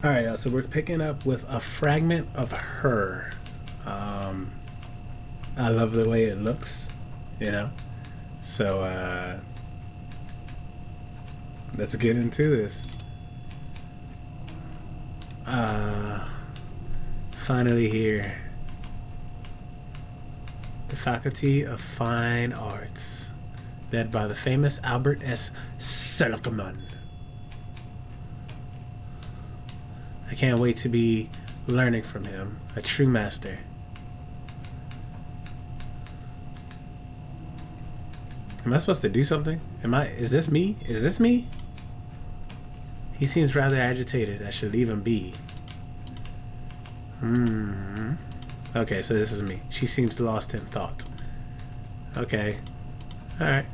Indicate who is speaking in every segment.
Speaker 1: All right, so we're picking up with a fragment of her. I love the way it looks, you know. So let's get into this. Finally here. The Faculty of Fine Arts, led by the famous Albert S. Seligman. I can't wait to be learning from him, a true master. Am I supposed to do something? Is this me? Is this me? He seems rather agitated. I should leave him be. Okay, so this is me. She seems lost in thought. Okay. Alright.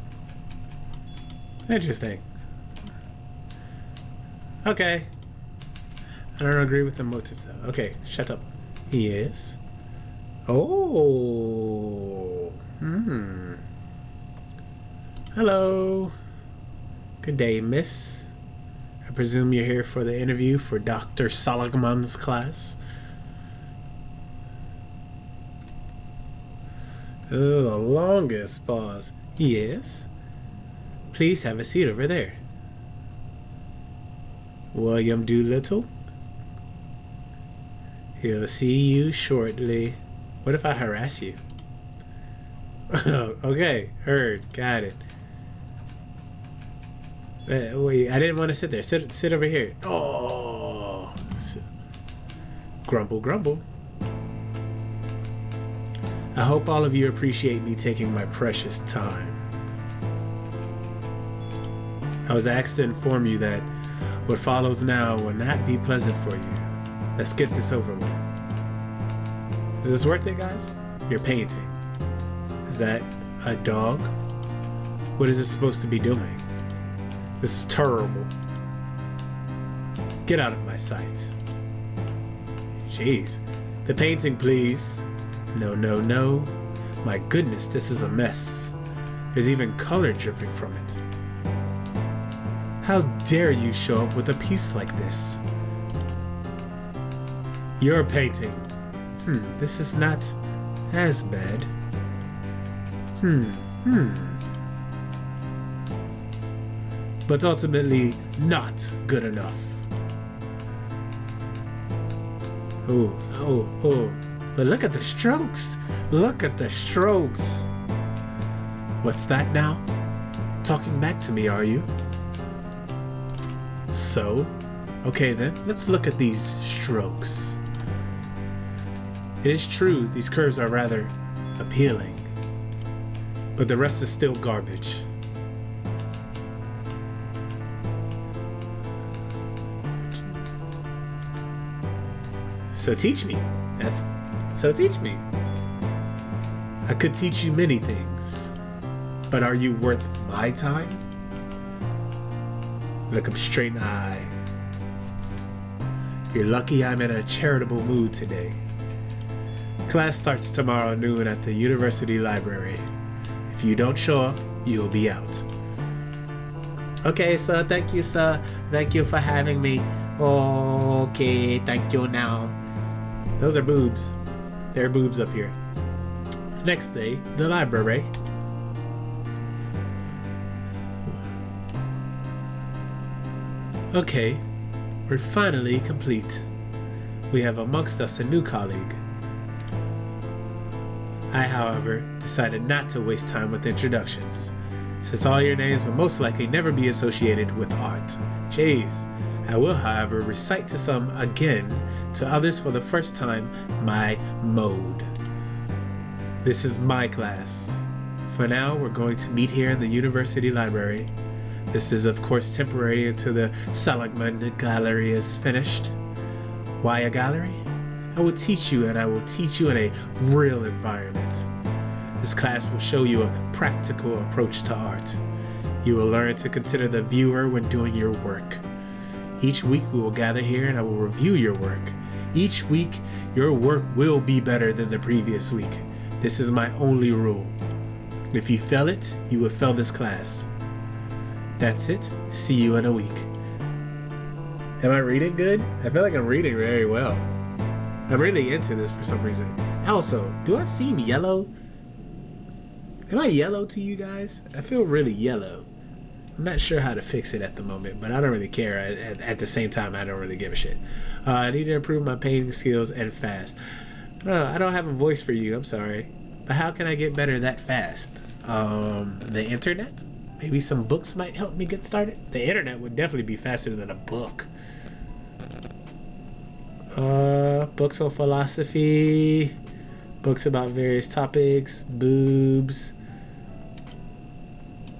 Speaker 1: Interesting. Okay. I don't agree with the motive though. Okay, shut up. He is. Oh. Hello. Good day, miss. I presume you're here for the interview for Dr. Seligman's class. Oh, the longest pause. Yes. Please have a seat over there. William Doolittle? He'll see you shortly. What if I harass you? Okay, heard. Got it. Wait, I didn't want to sit there. Sit over here. Oh. Grumble, grumble. I hope all of you appreciate me taking my precious time. I was asked to inform you that what follows now will not be pleasant for you. Let's get this over with. Is this worth it, guys? You're painting. Is that a dog? What is it supposed to be doing? This is terrible. Get out of my sight. Jeez. The painting, please. No, no, no. My goodness, this is a mess. There's even color dripping from it. How dare you show up with a piece like this? You're painting. This is not as bad. But ultimately not good enough. Oh. But look at the strokes. Look at the strokes. What's that now? Talking back to me, are you? So? Okay then, let's look at these strokes. It is true, these curves are rather appealing. But the rest is still garbage. So teach me. So teach me. I could teach you many things, but are you worth my time? Look him straight in the eye. You're lucky I'm in a charitable mood today. Class starts tomorrow noon at the university library. If you don't show up, you'll be out. Okay, sir. Thank you, sir. Thank you for having me. Okay, thank you now. Those are boobs. There are boobs up here. Next day, the library. Okay, we're finally complete. We have amongst us a new colleague. I, however, decided not to waste time with introductions, since all your names will most likely never be associated with art. Jeez. I will, however, recite to some again, to others for the first time, my mode. This is my class. For now, we're going to meet here in the university library. This is, of course, temporary until the Seligman Gallery is finished. Why a gallery? I will teach you, and I will teach you in a real environment. This class will show you a practical approach to art. You will learn to consider the viewer when doing your work. Each week we will gather here and I will review your work. Each week, your work will be better than the previous week. This is my only rule. If you fail it, you will fail this class. That's it. See you in a week. Am I reading good? I feel like I'm reading very well. I'm really into this for some reason. Also, do I seem yellow? Am I yellow to you guys? I feel really yellow. I'm not sure how to fix it at the moment, but I don't really care. At the same time, I don't really give a shit. I need to improve my painting skills and fast. No, I don't have a voice for you. I'm sorry. But how can I get better that fast? The internet? Maybe some books might help me get started. The internet would definitely be faster than a book. Books on philosophy. Books about various topics. Boobs.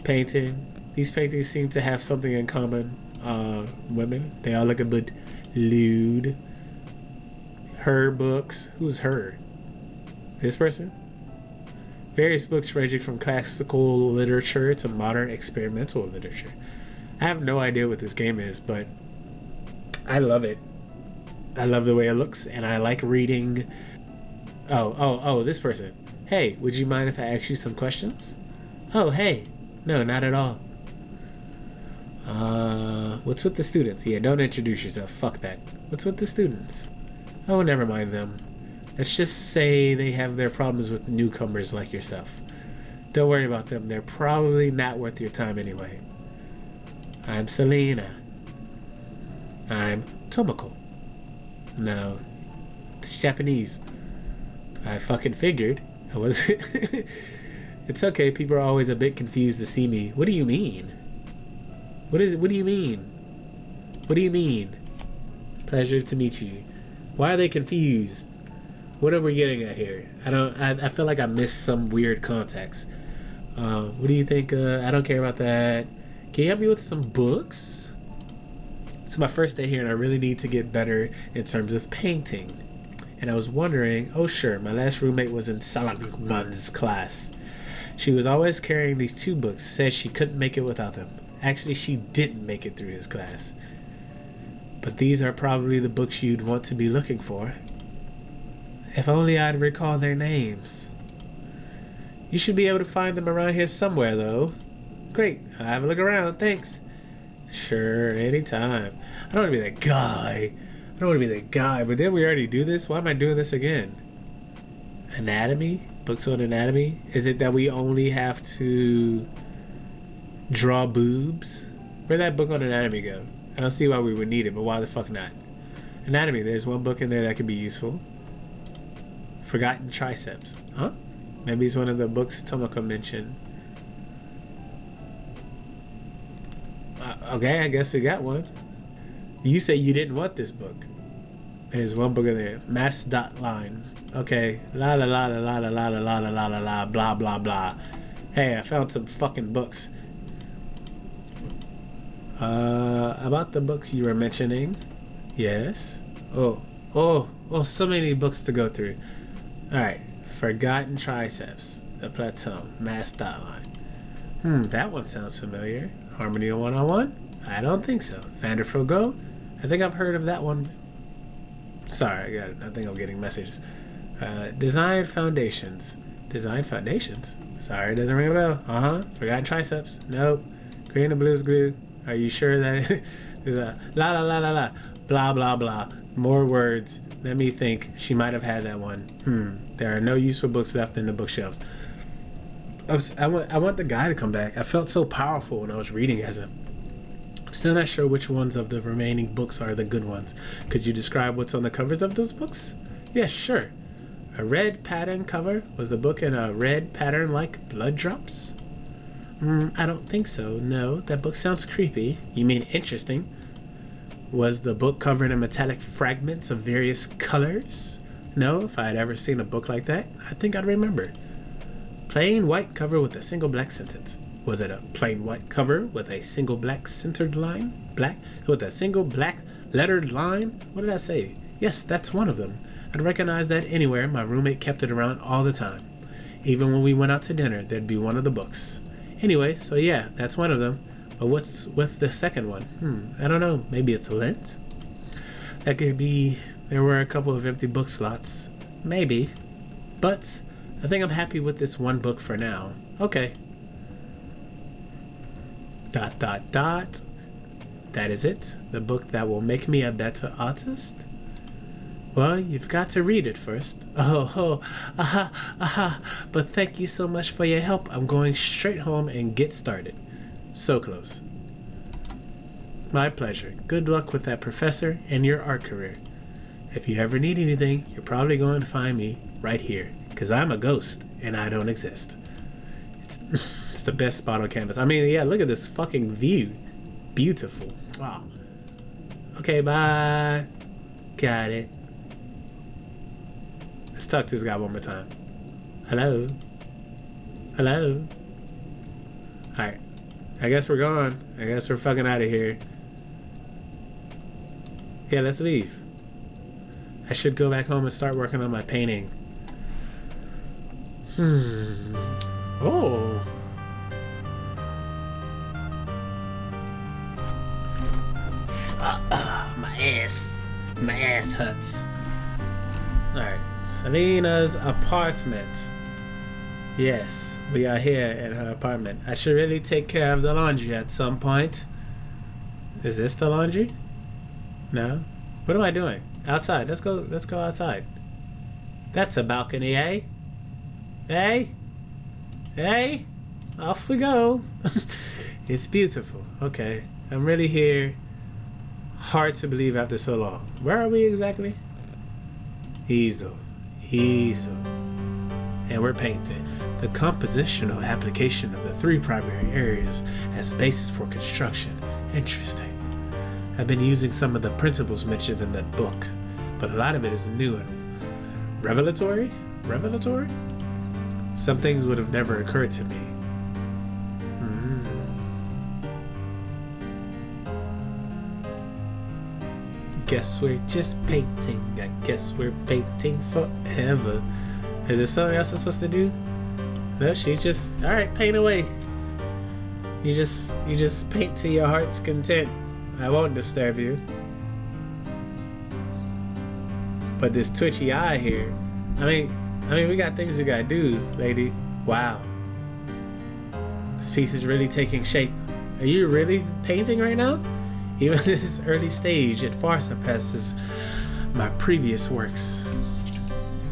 Speaker 1: Painting. These paintings seem to have something in common. Women. They all look a bit lewd. Her books. Who's her? This person? Various books ranging from classical literature to modern experimental literature. I have no idea what this game is, but I love it. I love the way it looks, and I like reading. Oh, this person. Hey, would you mind if I ask you some questions? Oh, hey. No, not at all. What's with the students? Yeah, don't introduce yourself. Fuck that. What's with the students? Oh, never mind them. Let's just say they have their problems with newcomers like yourself. Don't worry about them. They're probably not worth your time anyway. I'm Selena. I'm Tomoko. No, it's Japanese. I fucking figured. I was... It's okay. People are always a bit confused to see me. What do you mean? What do you mean? What do you mean? Pleasure to meet you. Why are they confused? What are we getting at here? I feel like I missed some weird context. What do you think? I don't care about that. Can you help me with some books? It's my first day here and I really need to get better in terms of painting. And I was wondering, oh sure, my last roommate was in Salaman's class. She was always carrying these 2 books, said she couldn't make it without them. Actually, she didn't make it through his class. But these are probably the books you'd want to be looking for. If only I'd recall their names. You should be able to find them around here somewhere, though. Great, I'll have a look around, thanks. Sure, anytime. I don't want to be that guy. But didn't we already do this? Why am I doing this again? Anatomy? Books on anatomy? Is it that we only have to draw boobs? Where'd that book on anatomy go? I don't see why we would need it, but why the fuck not? Anatomy, there's one book in there that could be useful. Forgotten Triceps. Huh? Maybe it's one of the books Tomoko mentioned. Okay, I guess we got one. You say you didn't want this book. There's one book in there. Mass dot line. Okay. La la la la la la la la la la la la blah blah blah. Hey, I found some fucking books. About the books you were mentioning. Yes. Oh, so many books to go through. Alright. Forgotten Triceps. The Plateau. Mass dot line. That one sounds familiar. Harmony 101? I don't think so. Vanderfro Go? I think I've heard of that one. Sorry, I think I'm getting messages. Design Foundations. Design Foundations? Sorry, it doesn't ring a bell. Forgotten Triceps. Nope. Green and Blues Glue. Are you sure that there's a la la la la la blah blah blah? More words. Let me think. She might have had that one. There are no useful books left in the bookshelves. I want the guy to come back. I felt so powerful when I was reading as him. I'm still not sure which ones of the remaining books are the good ones. Could you describe what's on the covers of those books? Yes, sure. A red pattern cover? Was the book in a red pattern like blood drops? I don't think so. No, that book sounds creepy. You mean interesting? Was the book covered in metallic fragments of various colors? No, if I had ever seen a book like that, I think I'd remember. Plain white cover with a single black sentence. Was it a plain white cover with a single black centered line? Black? With a single black lettered line? What did I say? Yes, that's one of them. I'd recognize that anywhere. My roommate kept it around all the time. Even when we went out to dinner, there'd be one of the books. Anyway, so yeah, that's one of them. But what's with the second one? I don't know. Maybe it's lint? That could be... There were a couple of empty book slots. Maybe. But I think I'm happy with this one book for now. Okay. ... That is it? The book that will make me a better artist? Well, you've got to read it first. But thank you so much for your help. I'm going straight home and get started. So close. My pleasure. Good luck with that professor and your art career. If you ever need anything, you're probably going to find me right here. Because I'm a ghost and I don't exist. It's the best spot on canvas. I mean, yeah, look at this fucking view. Beautiful. Wow. Okay, bye. Got it. Let's talk to this guy one more time. Hello? Hello? Alright. I guess we're gone. I guess we're fucking out of here. Yeah, let's leave. I should go back home and start working on my painting. Oh. My ass. My ass hurts. Alright. Selena's apartment. Yes, we are here at her apartment. I should really take care of the laundry at some point. Is this the laundry? No? What am I doing? Outside. Let's go outside. That's a balcony, eh? Hey? Hey? Off we go. It's beautiful. Okay. I'm really here. Hard to believe after so long. Where are we exactly? Easel. And we're painting. The compositional application of the three primary areas as basis for construction. Interesting. I've been using some of the principles mentioned in that book, but a lot of it is new and revelatory? Some things would have never occurred to me. Guess we're just painting. I guess we're painting forever. Is there something else I'm supposed to do? No, she's just, alright, paint away. You just paint to your heart's content. I won't disturb you. But this twitchy eye here, I mean, we got things we gotta do, lady. Wow. This piece is really taking shape. Are you really painting right now? Even at this early stage, it far surpasses my previous works.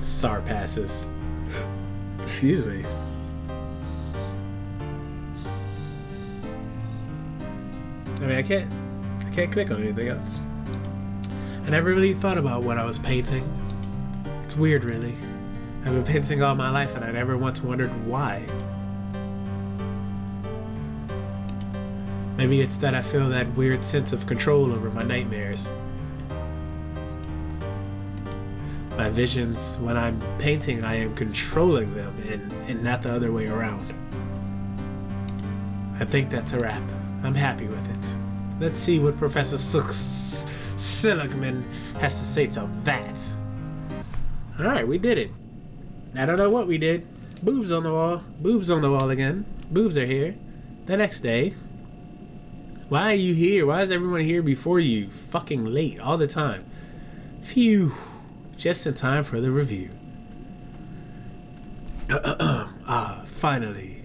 Speaker 1: Surpasses. Excuse me. I mean, I can't click on anything else. I never really thought about what I was painting. It's weird, really. I've been painting all my life and I never once wondered why. Maybe it's that I feel that weird sense of control over my nightmares. My visions, when I'm painting, I am controlling them and not the other way around. I think that's a wrap. I'm happy with it. Let's see what Professor Seligman has to say to that. Alright, we did it. I don't know what we did. Boobs on the wall. Boobs on the wall again. Boobs are here. The next day. Why are you here? Why is everyone here before you? Fucking late all the time. Phew. Just in time for the review. Finally.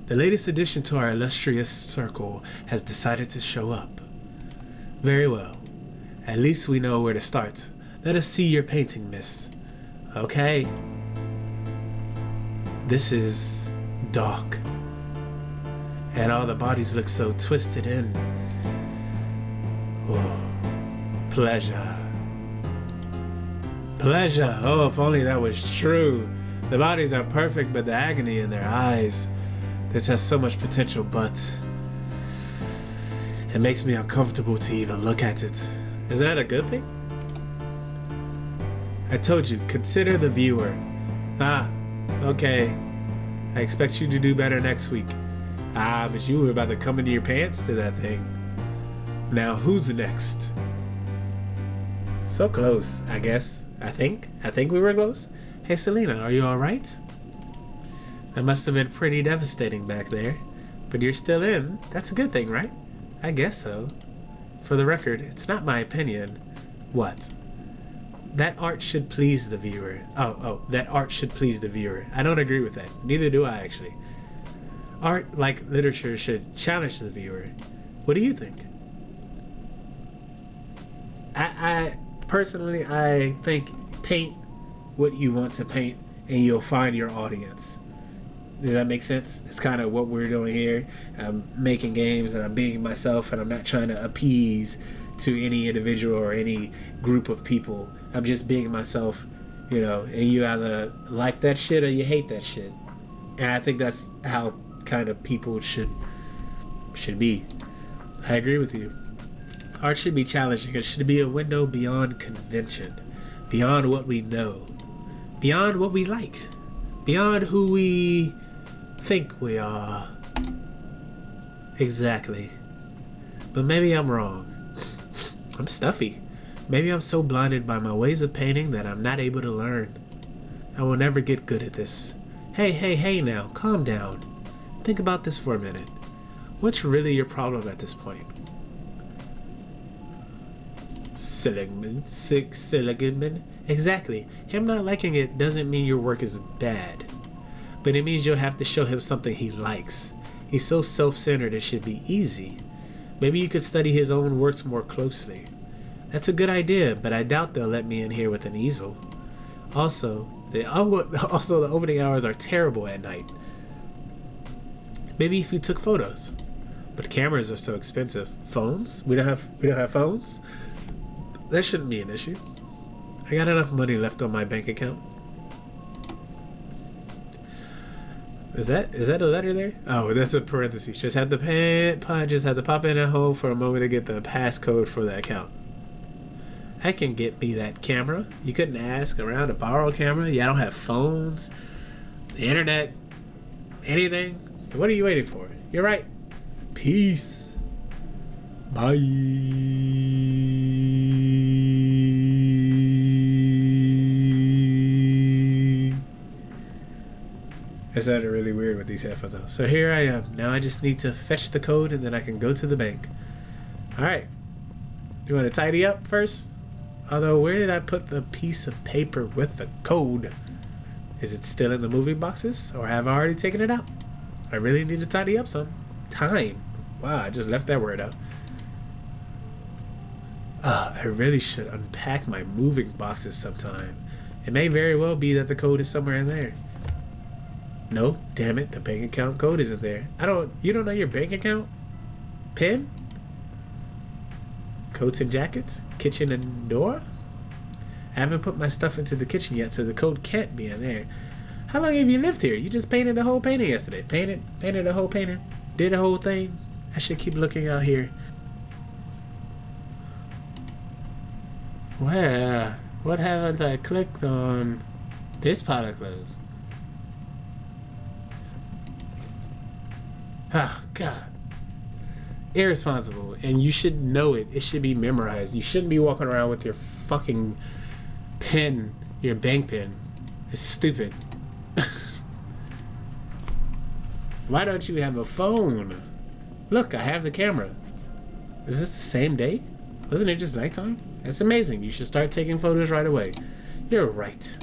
Speaker 1: The latest addition to our illustrious circle has decided to show up. Very well. At least we know where to start. Let us see your painting, miss. Okay. This is dark. And all the bodies look so twisted in. Oh, pleasure. Pleasure. Oh, if only that was true. The bodies are perfect, but the agony in their eyes. This has so much potential, but it makes me uncomfortable to even look at it. Isn't that a good thing? I told you, consider the viewer. Okay. I expect you to do better next week. But you were about to come into your pants to that thing. Now, who's next? So close, I guess. I think we were close. Hey, Selena, are you alright? That must have been pretty devastating back there. But you're still in. That's a good thing, right? I guess so. For the record, it's not my opinion. What? That art should please the viewer. That art should please the viewer. I don't agree with that. Neither do I, actually. Art, like literature, should challenge the viewer. What do you think? I personally, I think paint what you want to paint and you'll find your audience. Does that make sense? It's kind of what we're doing here. I'm making games and I'm being myself, and I'm not trying to appease to any individual or any group of people. I'm just being myself, you know, and you either like that shit or you hate that shit. And I think that's how kind of people should be. I agree with you. Art should be challenging. It should be a window beyond convention, beyond what we know, beyond what we like, beyond who we think we are. Exactly. But maybe I'm wrong. I'm stuffy. Maybe I'm so blinded by my ways of painting that I'm not able to learn. I will never get good at this. Hey now, calm down. Think about this for a minute. What's really your problem at this point? Seligman? Exactly. Him not liking it doesn't mean your work is bad. But it means you'll have to show him something he likes. He's so self-centered it should be easy. Maybe you could study his own works more closely. That's a good idea, but I doubt they'll let me in here with an easel. Also, the opening hours are terrible at night. Maybe if you took photos. But cameras are so expensive. Phones? We don't have phones? That shouldn't be an issue. I got enough money left on my bank account. Is that a letter there? Oh, that's a parenthesis. Just had to pop in at home for a moment to get the passcode for the account. I can get me that camera. You couldn't ask around to borrow a camera. Yeah, I don't have phones, the internet, anything. What are you waiting for? You're right. Peace. Bye. It sounded really weird with these headphones on. So here I am. Now I just need to fetch the code and then I can go to the bank. Alright. You want to tidy up first? Although, where did I put the piece of paper with the code? Is it still in the moving boxes? Or have I already taken it out? I really need to tidy up some. Time. Wow, I just left that word out. I really should unpack my moving boxes sometime. It may very well be that the code is somewhere in there. No, damn it, the bank account code isn't there. You don't know your bank account? PIN? Coats and jackets? Kitchen and door? I haven't put my stuff into the kitchen yet, so the code can't be in there. How long have you lived here? You just painted the whole painting yesterday. Painted the whole painting? Did the whole thing? I should keep looking out here. Where? What haven't I clicked on? This pile of clothes. Oh, God. Irresponsible. And you should know it. It should be memorized. You shouldn't be walking around with your fucking pen, your bank pen. It's stupid. Why don't you have a phone? Look, I have the camera. Is this the same day? Wasn't it just nighttime? That's amazing. You should start taking photos right away. You're right.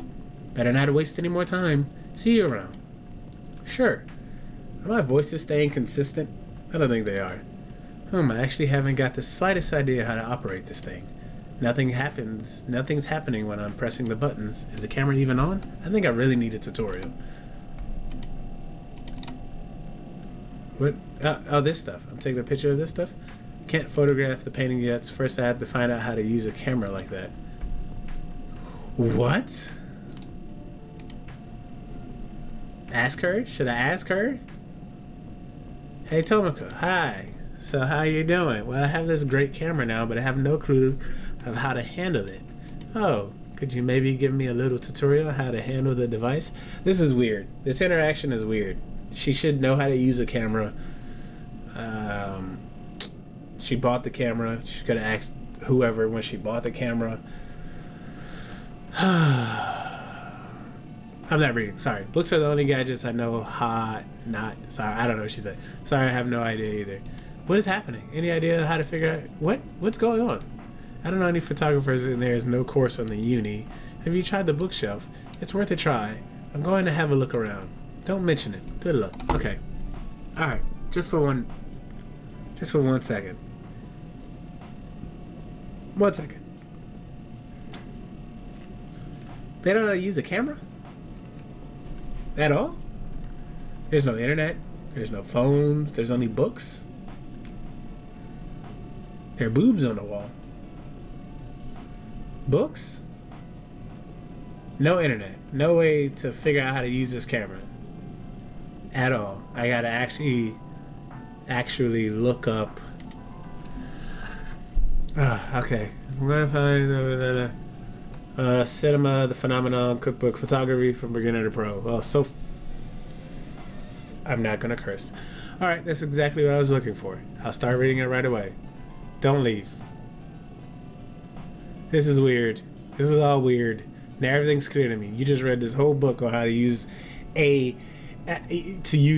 Speaker 1: Better not waste any more time. See you around. Sure. Are my voices staying consistent? I don't think they are. I actually haven't got the slightest idea how to operate this thing. Nothing's happening when I'm pressing the buttons. Is the camera even on? I think I really need a tutorial. What? Oh, this stuff. I'm taking a picture of this stuff? Can't photograph the painting yet. First I have to find out how to use a camera like that. What? Ask her? Should I ask her? Hey Tomoko, hi. So how you doing? Well, I have this great camera now, but I have no clue of how to handle it. Oh, could you maybe give me a little tutorial on how to handle the device? This is weird. This interaction is weird. She should know how to use a camera. She bought the camera. She could have asked whoever when she bought the camera. I'm not reading. Sorry. Books are the only gadgets I know. Sorry, I don't know what she said. Sorry, I have no idea either. What is happening? Any idea how to figure out what's going on? I don't know any photographers and there is no course on the uni. Have you tried the bookshelf? It's worth a try. I'm going to have a look around. Don't mention it. Good luck. Okay. Alright. Just for one second. 1 second. They don't know how to use a camera? At all? There's no internet. There's no phones. There's only books. There are boobs on the wall. Books? No internet. No way to figure out how to use this camera. At all. I gotta actually look up. Okay. I'm gonna find cinema, the phenomenon, cookbook, photography from beginner to pro. Well, I'm not gonna curse. All right, that's exactly what I was looking for. I'll start reading it right away. Don't leave. This is weird. This is all weird. Now everything's clear to me. You just read this whole book on how to use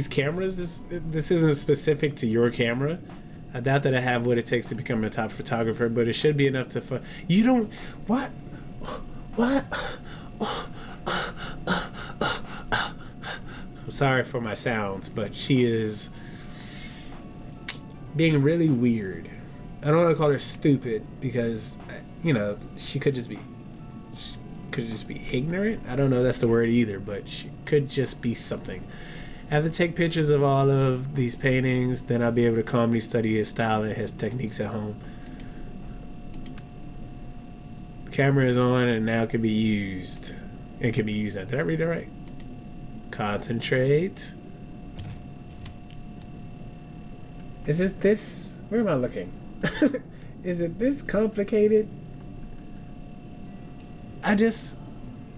Speaker 1: cameras. This isn't specific to your camera. I doubt that I have what it takes to become a top photographer, but it should be enough to. You don't. What? I'm sorry for my sounds, but she is being really weird. I don't want to call her stupid because, she could just be ignorant. I don't know if that's the word either, but she could just be something. I have to take pictures of all of these paintings, then I'll be able to calmly study his style and his techniques at home. The camera is on and now can be used. It can be used now. Did I read it right? Concentrate. Is it this? Where am I looking? Is it this complicated? I just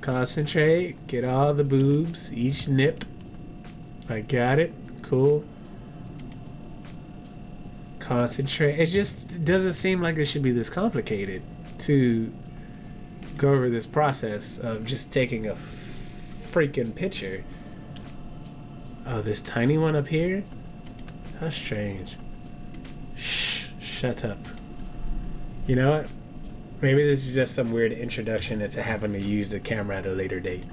Speaker 1: concentrate, get all the boobs, each nip. I got it. Cool. Concentrate. It just doesn't seem like it should be this complicated to go over this process of just taking a freaking picture. Oh, this tiny one up here? How strange. Shh, shut up. You know what? Maybe this is just some weird introduction into having to use the camera at a later date.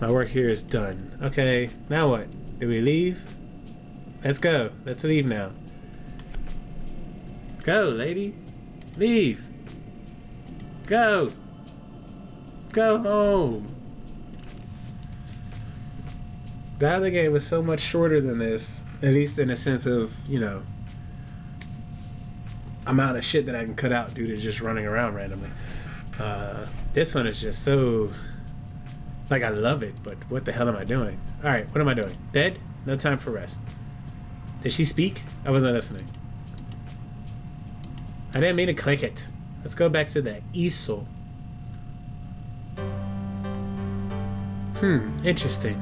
Speaker 1: My work here is done. Okay, now what? Do we leave? Let's go. Let's leave now. Go, lady. Leave. Go. Go home. The other game was so much shorter than this, at least in a sense of, amount of shit that I can cut out due to just running around randomly. This one is just so... Like, I love it, but what the hell am I doing? Alright, what am I doing? Bed? No time for rest. Did she speak? I wasn't listening. I didn't mean to click it. Let's go back to the easel. Interesting.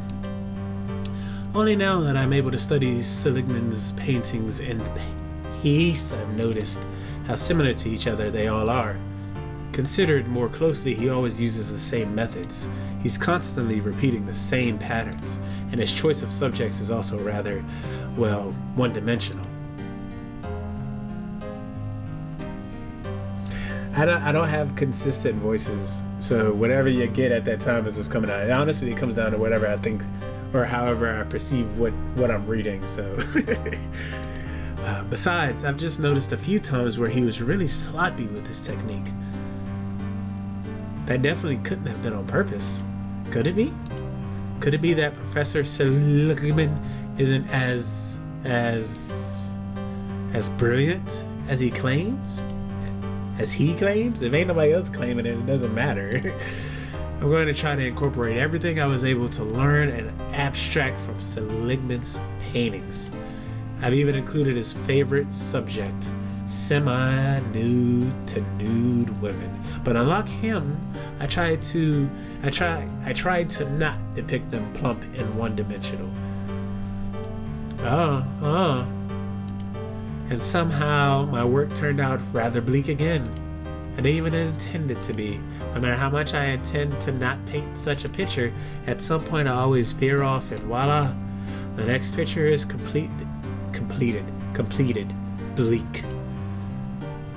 Speaker 1: Only now that I'm able to study Seligman's paintings in peace, I've noticed how similar to each other they all are. Considered more closely, he always uses the same methods. He's constantly repeating the same patterns, and his choice of subjects is also rather, well, one-dimensional. I don't have consistent voices, so whatever you get at that time is what's coming out. And honestly, it comes down to whatever I think, or however I perceive what I'm reading, so... Besides, I've just noticed a few times where he was really sloppy with his technique. That definitely couldn't have been on purpose. Could it be? Could it be that Professor Seligman isn't as brilliant as he claims? As he claims? If ain't nobody else claiming it, it doesn't matter. I'm going to try to incorporate everything I was able to learn and abstract from Seligman's paintings. I've even included his favorite subject, semi-nude to nude women. But unlike him, I tried to not depict them plump and one-dimensional. And somehow my work turned out rather bleak again. I didn't even intend it to be. No matter how much I intend to not paint such a picture, at some point I always veer off and voila, the next picture is completed, bleak.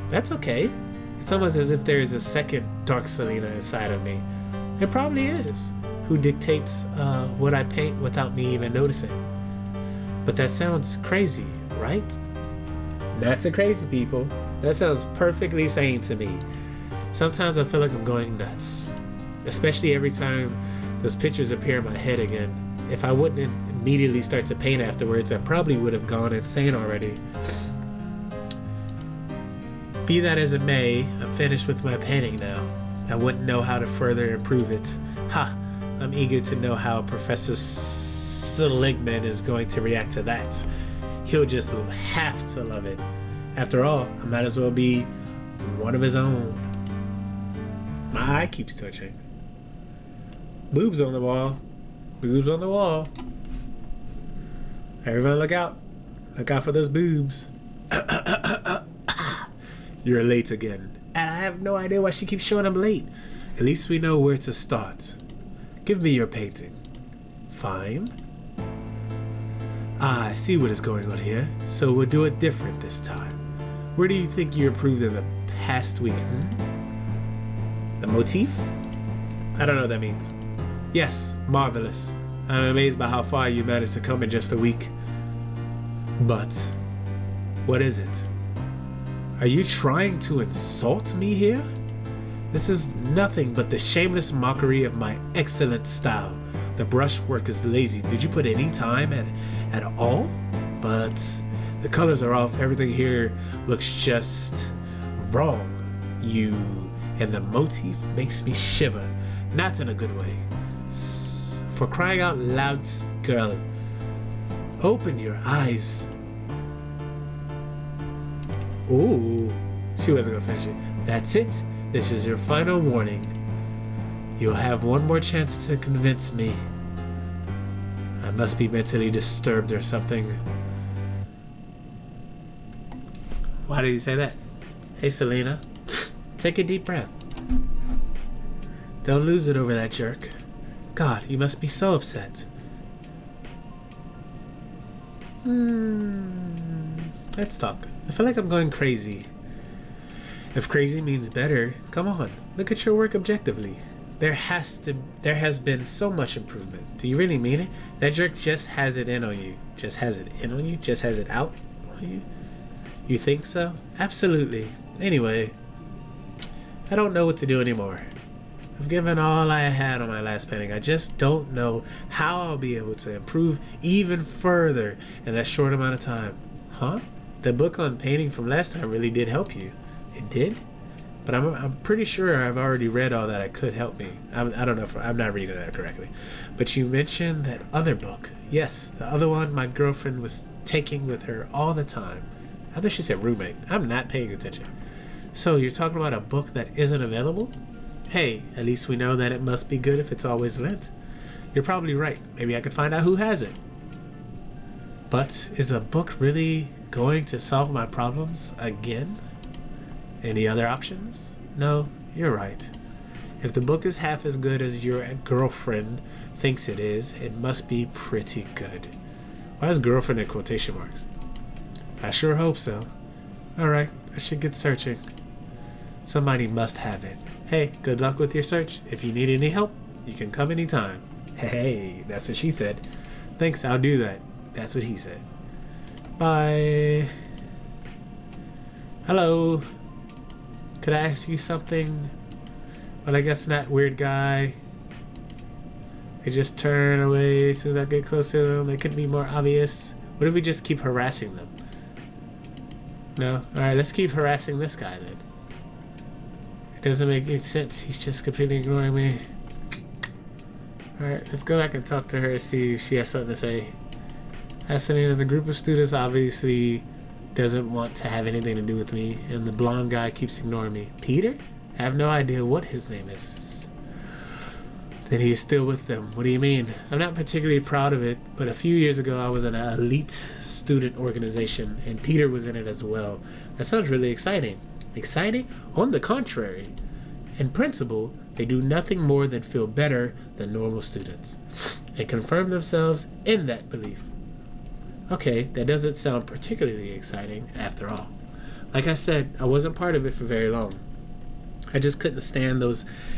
Speaker 1: That's okay. It's almost as if there is a second Dark Selena inside of me. It probably is, who dictates what I paint without me even noticing. But that sounds crazy, right? Not to crazy people. That sounds perfectly sane to me. Sometimes I feel like I'm going nuts. especially every time those pictures appear in my head again. If I wouldn't immediately start to paint afterwards, I probably would have gone insane already. Be that as it may, I'm finished with my painting now. I wouldn't know how to further improve it. Ha! I'm eager to know how Professor Seligman is going to react to that. He'll just have to love it. After all, I might as well be one of his own. My eye keeps touching. Boobs on the wall. Boobs on the wall. Everyone look out. Look out for those boobs. You're late again. And I have no idea why she keeps showing I'm late. At least we know where to start. Give me your painting. Fine. Ah, I see what is going on here. So we'll do it different this time. Where do you think you improved in the past week? The motif? I don't know what that means. Yes, marvelous. I'm amazed by how far you managed to come in just a week. But, what is it? Are you trying to insult me here? This is nothing but the shameless mockery of my excellent style. The brushwork is lazy. Did you put any time at all? But the colors are off. Everything here looks just wrong. And the motif makes me shiver. Not in a good way. For crying out loud, girl. Open your eyes. Ooh, she wasn't gonna finish it. That's it. This is your final warning. You'll have one more chance to convince me. I must be mentally disturbed or something. Why did he say that? Hey, Selena. Take a deep breath. Don't lose it over that jerk. God, you must be so upset. Let's talk. I feel like I'm going crazy. If crazy means better, come on, look at your work objectively. There has been so much improvement. Do you really mean it? That jerk just has it in on you. Just has it in on you? Just has it out on you? You think so? Absolutely. Anyway, I don't know what to do anymore. I've given all I had on my last painting. I just don't know how I'll be able to improve even further in that short amount of time. Huh? The book on painting from last time really did help you. It did? But I'm pretty sure I've already read all that could help me. I don't know if I'm not reading that correctly. But you mentioned that other book. Yes, the other one my girlfriend was taking with her all the time. I thought she said roommate. I'm not paying attention. So you're talking about a book that isn't available? Hey, at least we know that it must be good if it's always lent. You're probably right. Maybe I could find out who has it. But is a book really going to solve my problems again? Any other options? No, you're right. If the book is half as good as your girlfriend thinks it is, it must be pretty good. Why is girlfriend in quotation marks? I sure hope so. Alright, I should get searching. Somebody must have it. Hey, good luck with your search. If you need any help, you can come anytime. Hey, that's what she said. Thanks, I'll do that. That's what he said. Bye. Hello. Could I ask you something? Well, I guess not, weird guy. I just turn away as soon as I get close to them. They could be more obvious. What if we just keep harassing them? No? Alright, let's keep harassing this guy then. It doesn't make any sense. He's just completely ignoring me. Alright, let's go back and talk to her and see if she has something to say. Fascinating. The group of students obviously doesn't want to have anything to do with me, and the blonde guy keeps ignoring me. Peter? I have no idea what his name is. Then he is still with them. What do you mean? I'm not particularly proud of it, but a few years ago I was in an elite student organization, and Peter was in it as well. That sounds really exciting. Exciting? On the contrary. In principle, they do nothing more than feel better than normal students, and confirm themselves in that belief. Okay, that doesn't sound particularly exciting after all. Like I said, I wasn't part of it for very long. I just couldn't stand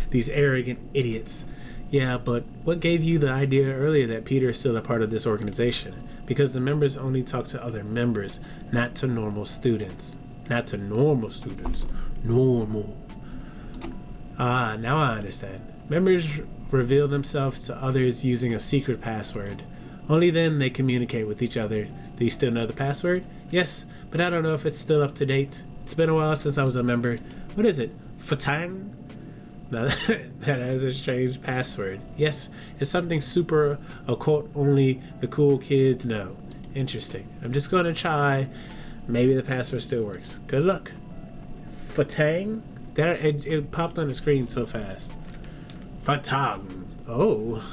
Speaker 1: these arrogant idiots. Yeah, but what gave you the idea earlier that Peter is still a part of this organization? Because the members only talk to other members, not to normal students. Not to normal students. Normal. Ah, now I understand. Members reveal themselves to others using a secret password. Only then they communicate with each other. Do you still know the password? Yes, but I don't know if it's still up to date. It's been a while since I was a member. What is it? Fatang? Now that is a strange password. Yes, it's something super occult only the cool kids know. Interesting. I'm just going to try. Maybe the password still works. Good luck. Fatang? It popped on the screen so fast. Fatang. Oh.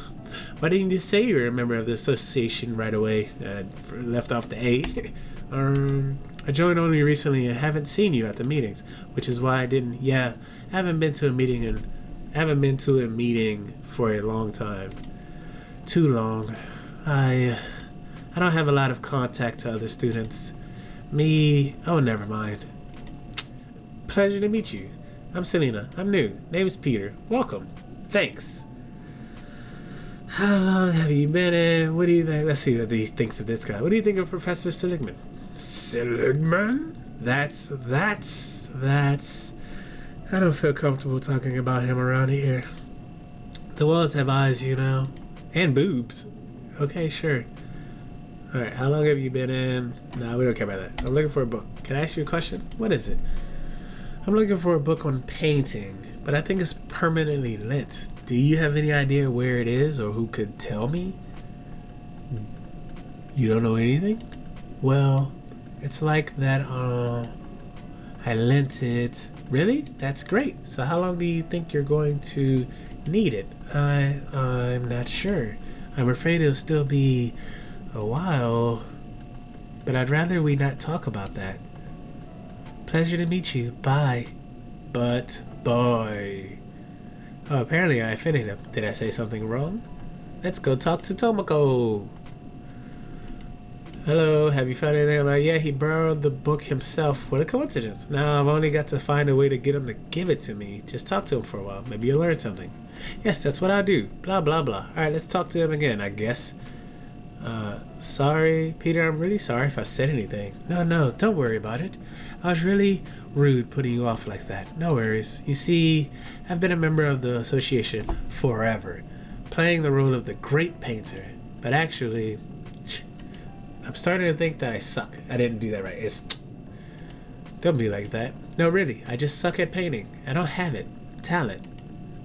Speaker 1: Why didn't you say you're a member of the association right away? Left off the A. I joined only recently and haven't seen you at the meetings, which is why I didn't. Yeah, I haven't been to a meeting for a long time. Too long. I don't have a lot of contact to other students. Oh, never mind. Pleasure to meet you. I'm Selena. I'm new. Name's Peter. Welcome. Thanks. How long have you been in? What do you think? Let's see what he thinks of this guy. What do you think of Professor Seligman? Seligman? That's. I don't feel comfortable talking about him around here. The walls have eyes, you know. And boobs. Okay, sure. Alright, how long have you been in? No, we don't care about that. I'm looking for a book. Can I ask you a question? What is it? I'm looking for a book on painting, but I think it's permanently lit. Do you have any idea where it is or who could tell me? You don't know anything? Well, it's like that, I lent it. Really? That's great. So how long do you think you're going to need it? I'm not sure. I'm afraid it'll still be a while, but I'd rather we not talk about that. Pleasure to meet you. Bye. But, boy. Oh, apparently I offended him. Did I say something wrong? Let's go talk to Tomoko. Hello, have you found anything? I'm like, yeah, he borrowed the book himself. What a coincidence. Now I've only got to find a way to get him to give it to me. Just talk to him for a while. Maybe you'll learn something. Yes, that's what I do. Blah, blah, blah. Alright, let's talk to him again, I guess. Sorry, Peter, I'm really sorry if I said anything. No, don't worry about it. I was really rude putting you off like that. No worries. You see, I've been a member of the association forever, playing the role of the great painter. But actually, I'm starting to think that I suck. I didn't do that right. Don't be like that. No, really, I just suck at painting. I don't have it. Talent.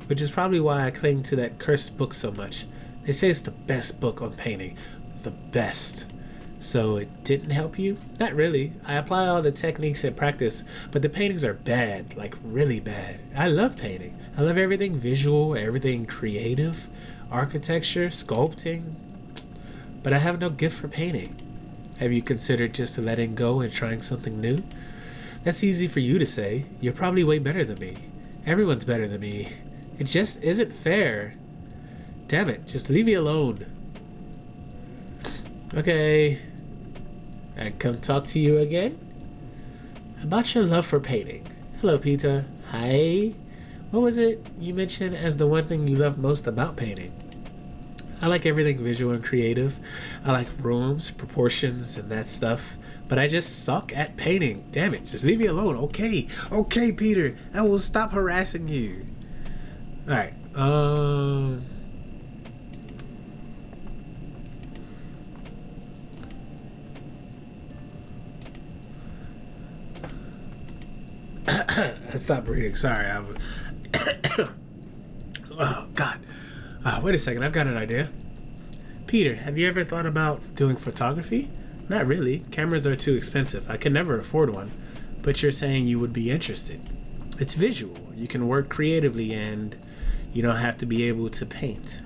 Speaker 1: Which is probably why I cling to that cursed book so much. They say it's the best book on painting. The best. So it didn't help you? Not really. I apply all the techniques and practice, but the paintings are bad, like really bad. I love painting. I love everything visual, everything creative, architecture, sculpting, but I have no gift for painting. Have you considered just letting go and trying something new? That's easy for you to say. You're probably way better than me. Everyone's better than me. It just isn't fair. Damn it, just leave me alone. Okay. I come talk to you again? About your love for painting. Hello, Peter. Hi. What was it you mentioned as the one thing you love most about painting? I like everything visual and creative. I like rooms, proportions, and that stuff. But I just suck at painting. Damn it, just leave me alone. Okay, Peter. I will stop harassing you. Alright, I stopped breathing. Sorry. Oh, God. Wait a second. I've got an idea. Peter, have you ever thought about doing photography? Not really. Cameras are too expensive. I could never afford one. But you're saying you would be interested. It's visual. You can work creatively and you don't have to be able to paint.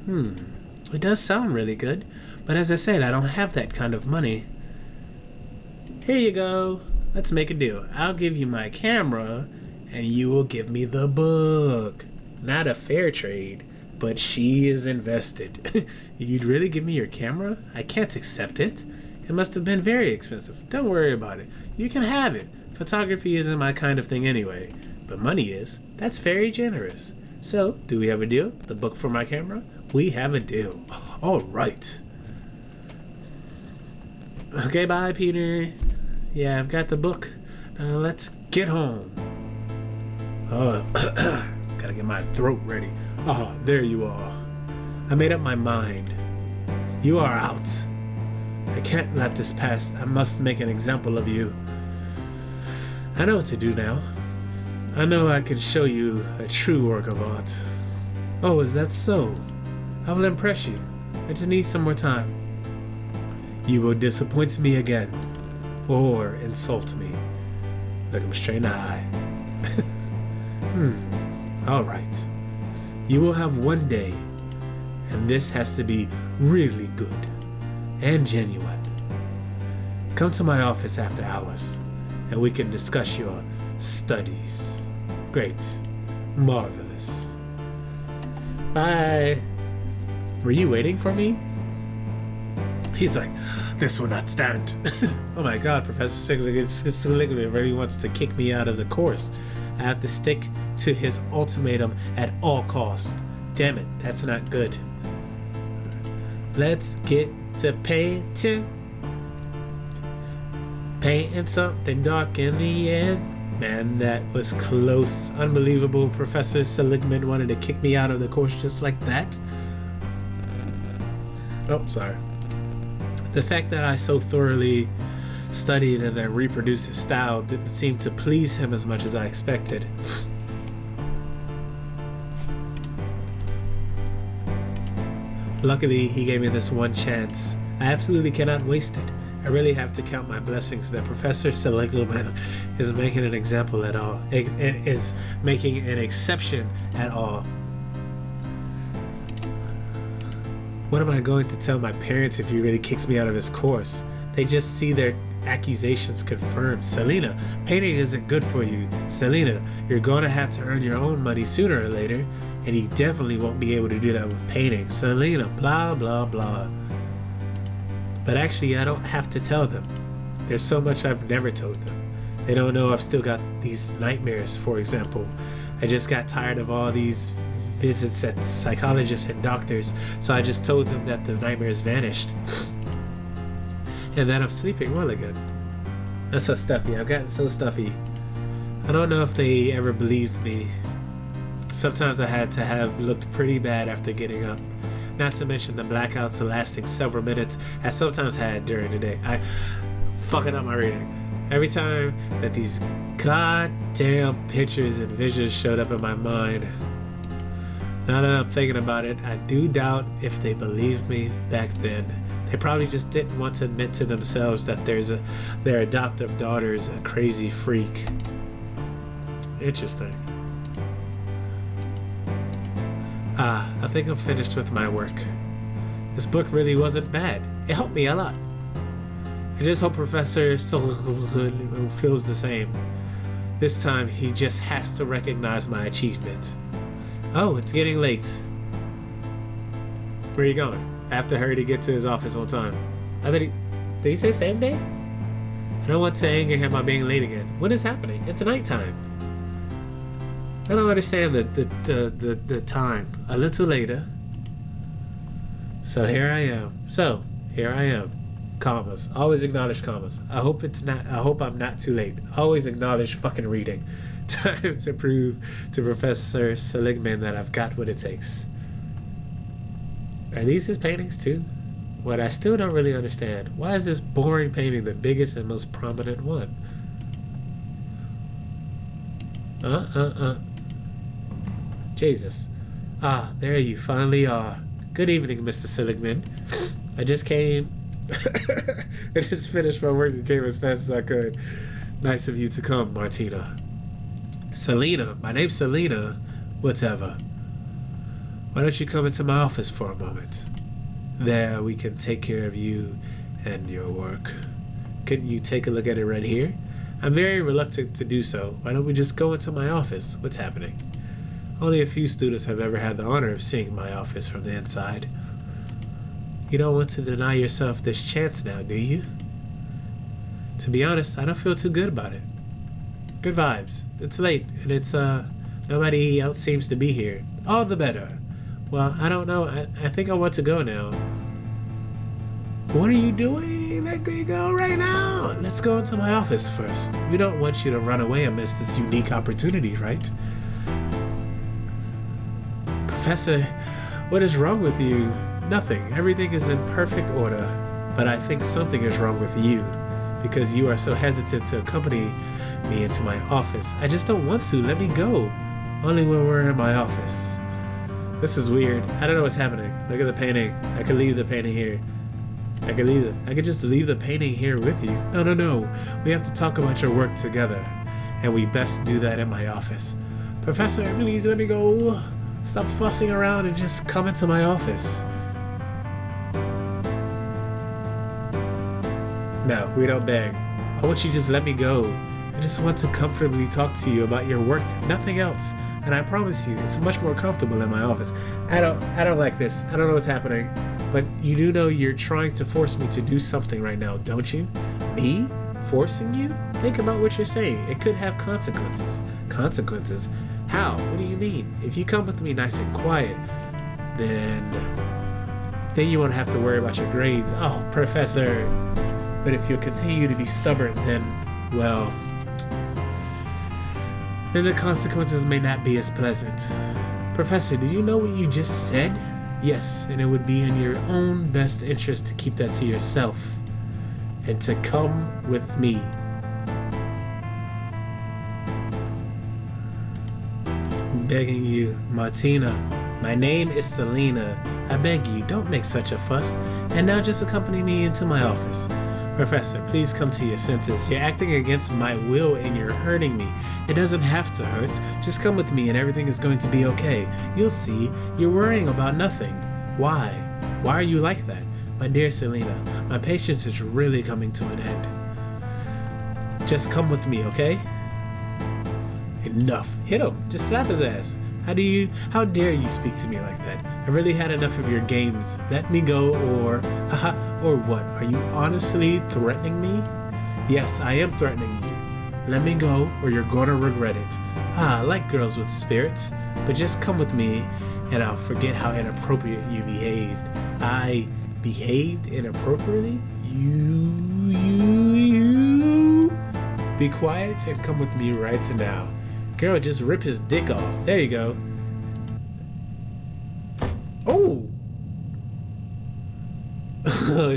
Speaker 1: It does sound really good. But as I said, I don't have that kind of money. Here you go. Let's make a deal. I'll give you my camera, and you will give me the book. Not a fair trade, but she is invested. You'd really give me your camera? I can't accept it. It must have been very expensive. Don't worry about it. You can have it. Photography isn't my kind of thing anyway, but money is. That's very generous. So, do we have a deal? The book for my camera? We have a deal. All right. Okay, bye, Peter. Yeah, I've got the book. Now let's get home. Oh, Gotta get my throat ready. Ah, there you are. I made up my mind. You are out. I can't let this pass. I must make an example of you. I know what to do now. I know I can show you a true work of art. Oh, is that so? I will impress you. I just need some more time. You will disappoint me again, or insult me. Look him straight in the eye. All right. You will have one day, and this has to be really good and genuine. Come to my office after hours, and we can discuss your studies. Great. Marvelous. Bye. Were you waiting for me? He's like, this will not stand. Oh my god, Professor Seligman really wants to kick me out of the course. I have to stick to his ultimatum at all costs. Damn it, that's not good. Let's get to painting. Painting something dark in the end. Man, that was close. Unbelievable. Professor Seligman wanted to kick me out of the course just like that. Oh, sorry. The fact that I so thoroughly studied and then reproduced his style didn't seem to please him as much as I expected. Luckily, he gave me this one chance. I absolutely cannot waste it. I really have to count my blessings that Professor Seligman is making an example at all. Is making an exception at all. What am I going to tell my parents if he really kicks me out of his course? They just see their accusations confirmed. Selena, painting isn't good for you. Selena, you're going to have to earn your own money sooner or later, and you definitely won't be able to do that with painting. Selena, blah, blah, blah. But actually, I don't have to tell them. There's so much I've never told them. They don't know I've still got these nightmares, for example. I just got tired of all these visits at psychologists and doctors, so I just told them that the nightmares vanished. And that I'm sleeping well again. That's so stuffy. I've gotten so stuffy. I don't know if they ever believed me. Sometimes I had to have looked pretty bad after getting up. Not to mention the blackouts lasting several minutes I sometimes had during the day. I fucking up my reading. Every time that these goddamn pictures and visions showed up in my mind. Now that I'm thinking about it, I do doubt if they believed me back then. They probably just didn't want to admit to themselves that their adoptive daughter is a crazy freak. Interesting. I think I'm finished with my work. This book really wasn't bad. It helped me a lot. I just hope Professor feels the same. This time, he just has to recognize my achievement. Oh, it's getting late. Where are you going? I have to hurry to get to his office on time. Did he say same day? I don't want to anger him by being late again. What is happening? It's nighttime. I don't understand the time. A little later. So here I am. Commas. Always acknowledge commas. I hope I'm not too late. Always acknowledge fucking reading. Time to prove to Professor Seligman that I've got what it takes. Are these his paintings too? What I still don't really understand. Why is this boring painting the biggest and most prominent one? Jesus. Ah, there you finally are. Good evening, Mr. Seligman. I just came... I just finished my work and came as fast as I could. Nice of you to come, Martina. Selena. My name's Selena. Whatever. Why don't you come into my office for a moment? There, we can take care of you and your work. Couldn't you take a look at it right here? I'm very reluctant to do so. Why don't we just go into my office? What's happening? Only a few students have ever had the honor of seeing my office from the inside. You don't want to deny yourself this chance now, do you? To be honest, I don't feel too good about it. Good vibes. It's late, and it's, nobody else seems to be here. All the better. Well, I don't know. I think I want to go now. What are you doing? Let me go right now. Let's go into my office first. We don't want you to run away amidst this unique opportunity, right? Professor, what is wrong with you? Nothing. Everything is in perfect order. But I think something is wrong with you, because you are so hesitant to accompany me into my office. I just don't want to. Let me go. Only when we're in my office. This is weird. I don't know what's happening. Look at the painting. I could leave the painting here. I could just leave the painting here with you. No. We have to talk about your work together. And we best do that in my office. Professor, please let me go. Stop fussing around and just come into my office. No, we don't beg. Why won't you just let me go? I just want to comfortably talk to you about your work, nothing else. And I promise you, it's much more comfortable in my office. I don't like this. I don't know what's happening. But you do know you're trying to force me to do something right now, don't you? Me? Forcing you? Think about what you're saying. It could have consequences. Consequences? How? What do you mean? If you come with me nice and quiet, then you won't have to worry about your grades. Oh, Professor. But if you'll continue to be stubborn, then the consequences may not be as pleasant. Professor, do you know what you just said? Yes, and it would be in your own best interest to keep that to yourself and to come with me. I'm begging you, Martina. My name is Selena. I beg you, don't make such a fuss, and now just accompany me into my office. Professor, please come to your senses. You're acting against my will and you're hurting me. It doesn't have to hurt. Just come with me and everything is going to be okay. You'll see. You're worrying about nothing. Why? Why are you like that? My dear Selena, my patience is really coming to an end. Just come with me, okay? Enough. Hit him. Just slap his ass. How dare you speak to me like that? I really had enough of your games. Let me go or what? Are you honestly threatening me? Yes, I am threatening you. Let me go or you're gonna regret it. I like girls with spirits, but just come with me and I'll forget how inappropriate you behaved. I behaved inappropriately? You. Be quiet and come with me right now. Girl, just rip his dick off. There you go. Oh!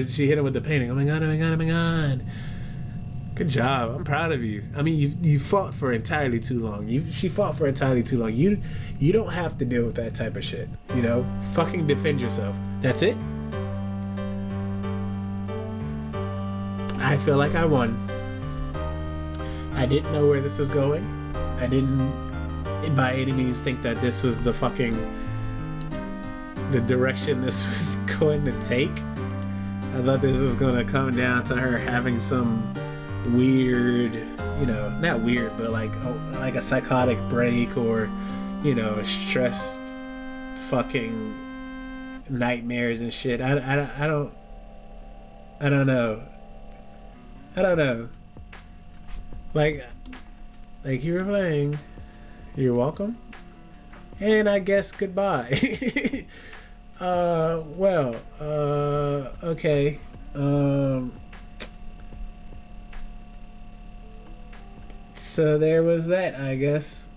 Speaker 1: She hit him with the painting. Oh my god. Good job. I'm proud of you. I mean, you fought for entirely too long. She fought for entirely too long. You don't have to deal with that type of shit. You know? Fucking defend yourself. That's it. I feel like I won. I didn't know where this was going. I didn't by any means think that this was the direction this was going to take. I thought this was going to come down to her having some weird, not weird, but like a psychotic break or, stressed fucking nightmares and shit. I don't know. Like you were playing. You're welcome. And I guess goodbye. Okay. So there was that, I guess.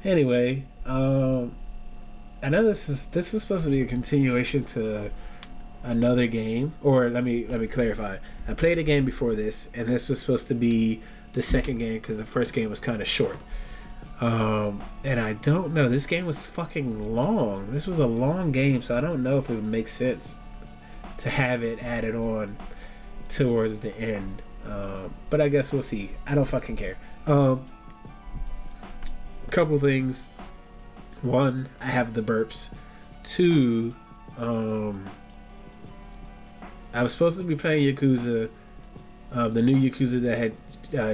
Speaker 1: Anyway, I know this was supposed to be a continuation to another game, or let me clarify. I played a game before this, and this was supposed to be the second game because the first game was kind of short. And I don't know. This game was fucking long. This was a long game, so I don't know if it would make sense to have it added on towards the end. But I guess we'll see. I don't fucking care. Couple things. One, I have the burps. Two, I was supposed to be playing Yakuza, the new Yakuza that had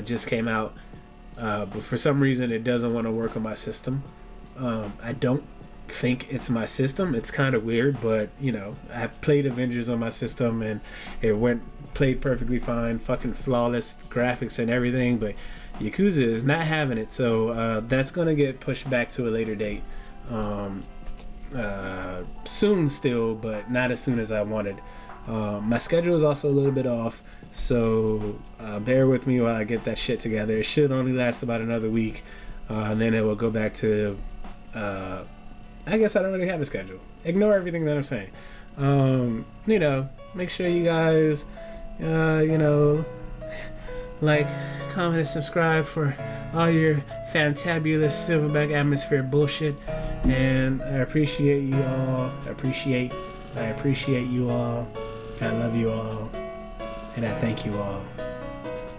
Speaker 1: just came out, but for some reason it doesn't want to work on my system. I don't think it's my system. It's kind of weird, but I played Avengers on my system and it played perfectly fine, fucking flawless graphics and everything, but Yakuza is not having it, so that's gonna get pushed back to a later date. Soon still, but not as soon as I wanted. My schedule is also a little bit off, so bear with me while I get that shit together. It should only last about another week, and then it will go back to, I guess I don't really have a schedule. Ignore everything that I'm saying. Make sure you guys, like, comment, and subscribe for all your fantabulous Silverback atmosphere bullshit. And I appreciate you all. I appreciate you all. I love you all. And I thank you all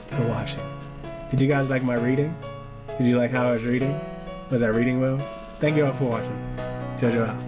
Speaker 1: for watching. Did you guys like my reading? Did you like how I was reading? Was I reading well? Thank you all for watching. JoJo out.